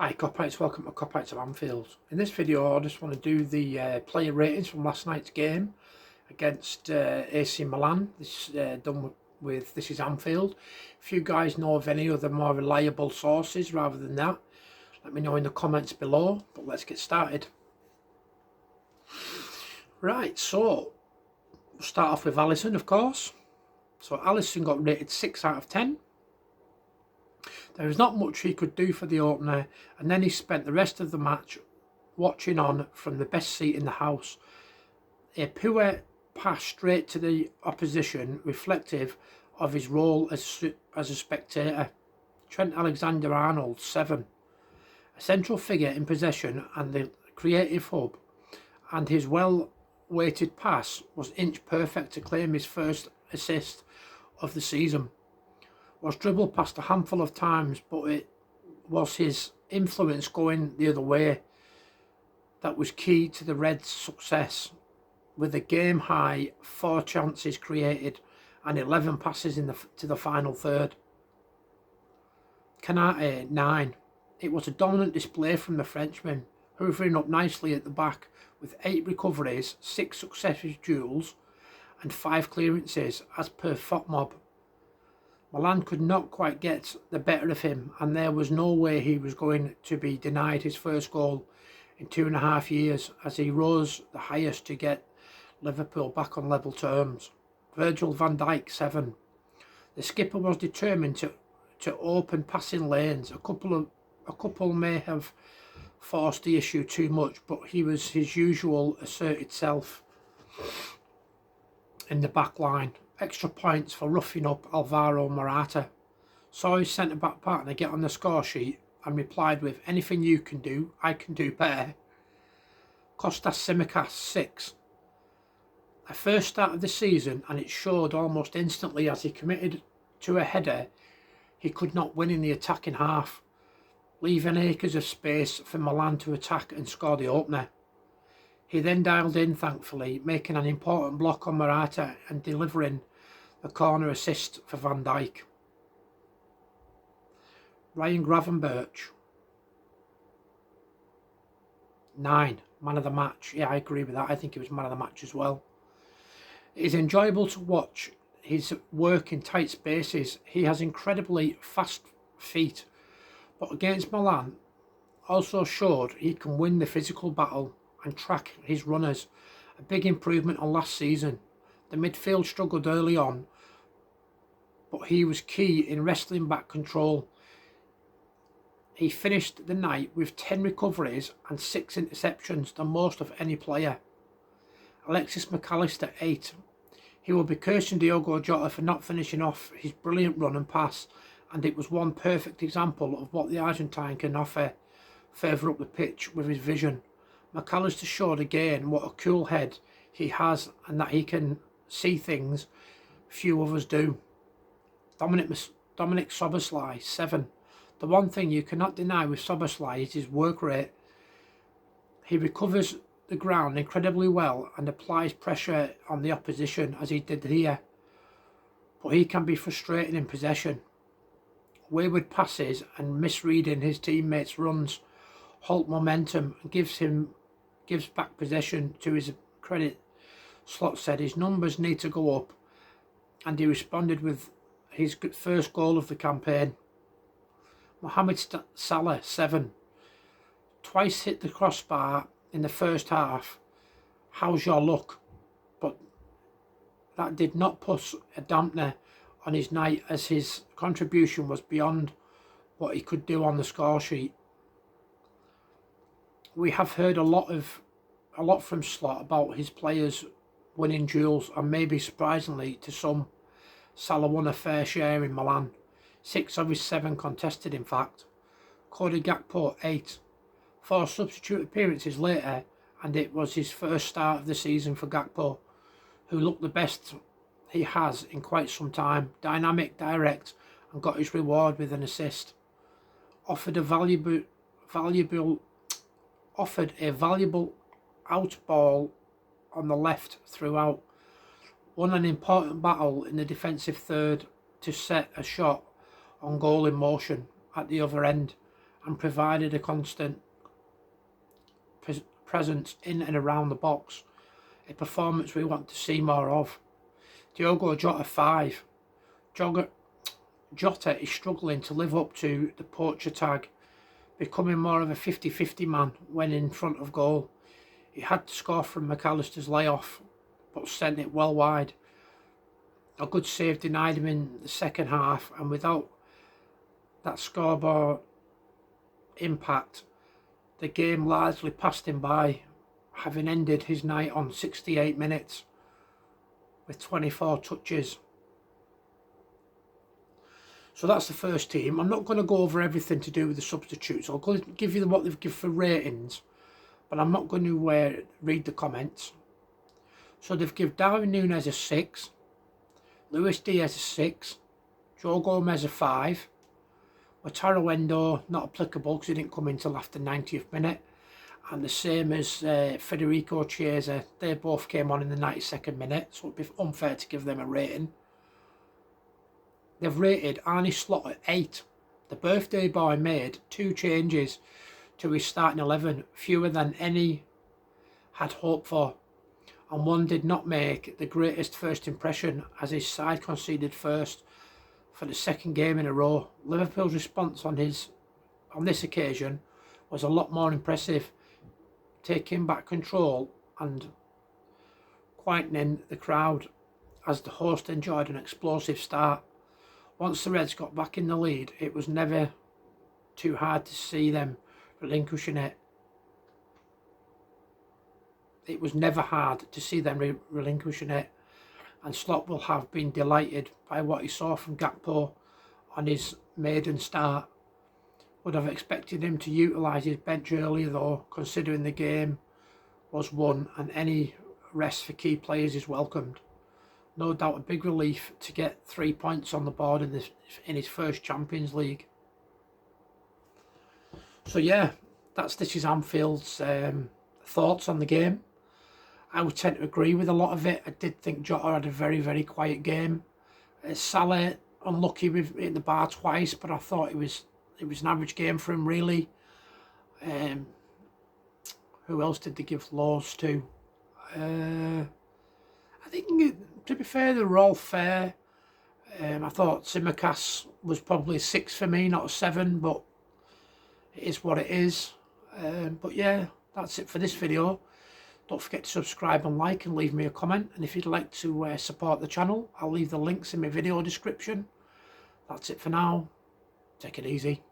Hi Copites, welcome to Copites of Anfield. In this video I just want to do the player ratings from last night's game against AC Milan. This done with This is Anfield. If you guys know of any other more reliable sources rather than that, let me know in the comments below, but let's get started. Right, so we'll start off with Alisson, of course. So Alisson got rated 6 out of 10. There was not much he could do for the opener, and then he spent the rest of the match watching on from the best seat in the house. A poor pass straight to the opposition, reflective of his role as a spectator. Trent Alexander-Arnold, 7. A central figure in possession and the creative hub, and his well-weighted pass was inch perfect to claim his first assist of the season. Was dribbled past a handful of times, but it was his influence going the other way that was key to the Reds' success, with a game-high 4 chances created and 11 passes to the final third. Canate, 9. It was a dominant display from the Frenchman, hoovering up nicely at the back with 8 recoveries, 6 successive duels and 5 clearances as per FOTMob. Milan could not quite get the better of him, and there was no way he was going to be denied his first goal in 2.5 years, as he rose the highest to get Liverpool back on level terms. Virgil van Dijk, 7. The skipper was determined to open passing lanes. A couple may have forced the issue too much, but he was his usual asserted self in the back line. Extra points for roughing up Alvaro Morata. Saw his centre-back partner get on the score sheet and replied with, "Anything you can do, I can do better." Kostas Tsimikas, 6. A first start of the season, and it showed almost instantly as he committed to a header he could not win in the attacking half, leaving acres of space for Milan to attack and score the opener. He then dialed in, thankfully, making an important block on Morata and delivering the corner assist for Van Dijk. Ryan Gravenberch, 9. Man of the match. Yeah, I agree with that. I think he was man of the match as well. It is enjoyable to watch his work in tight spaces. He has incredibly fast feet, but against Milan also showed he can win the physical battle and track his runners. A big improvement on last season. The midfield struggled early on, but he was key in wrestling back control. He finished the night with 10 recoveries and 6 interceptions, the most of any player. Alexis McAllister, 8. He will be cursing Diogo Jota for not finishing off his brilliant run and pass, and it was one perfect example of what the Argentine can offer further up the pitch with his vision. McAllister showed again what a cool head he has and that he can see things few others do. Dominic Szoboszlai, 7. The one thing you cannot deny with Szoboszlai is his work rate. He recovers the ground incredibly well and applies pressure on the opposition as he did here, but he can be frustrating in possession. Wayward passes and misreading his teammates' runs halt momentum and gives back possession. To his credit, Slot said his numbers need to go up, and he responded with his first goal of the campaign. Mohamed Salah, 7. Twice hit the crossbar in the first half. How's your luck? But that did not put a dampener on his night, as his contribution was beyond what he could do on the score sheet. We have heard a lot from Slot about his players winning duels, and maybe surprisingly to some, Salah won a fair share in Milan. 6 of his 7 contested, in fact. Cody Gakpo, 8. 4 substitute appearances later, and it was his first start of the season for Gakpo, who looked the best he has in quite some time. Dynamic, direct, and got his reward with an assist. Offered a valuable out ball on the left throughout. Won an important battle in the defensive third to set a shot on goal in motion at the other end, and provided a constant presence in and around the box, a performance we want to see more of. Diogo Jota 5. Jota is struggling to live up to the poacher tag, becoming more of a 50-50 man when in front of goal. He had to score from McAllister's layoff, but sent it well wide. A good save denied him in the second half, and without that scoreboard impact, the game largely passed him by, having ended his night on 68 minutes with 24 touches. So that's the first team. I'm not going to go over everything to do with the substitutes. I'll give you what they've given for ratings, but I'm not going to read the comments. So they've given Darwin Núñez a 6, Luis Diaz a 6, Joe Gomez a 5, Wataru Endo not applicable because he didn't come in till after 90th minute, and the same as Federico Chiesa. They both came on in the 92nd minute, so it'd be unfair to give them a rating. They've rated Arne Slot at 8. The birthday boy made 2 changes to his starting 11, fewer than any had hoped for, and one did not make the greatest first impression as his side conceded first for the second game in a row. Liverpool's response on this occasion was a lot more impressive, taking back control and quietening the crowd as the host enjoyed an explosive start. Once the Reds got back in the lead, it was never too hard to see them relinquishing it. It was never hard to see them relinquishing it, and Slot will have been delighted by what he saw from Gakpo on his maiden start. Would have expected him to utilise his bench earlier though, considering the game was won and any rest for key players is welcomed. No doubt a big relief to get 3 points on the board in his first Champions League. So yeah, this is Anfield's thoughts on the game. I would tend to agree with a lot of it. I did think Jota had a very, very quiet game. Salah unlucky with hitting the bar twice, but I thought it was an average game for him really. Who else did they give lows to? I think, to be fair, they were all fair. I thought Tsimikas was probably a 6 for me, not a 7, but it is what it is. But yeah, that's it for this video. Don't forget to subscribe and like and leave me a comment. And if you'd like to support the channel, I'll leave the links in my video description. That's it for now. Take it easy.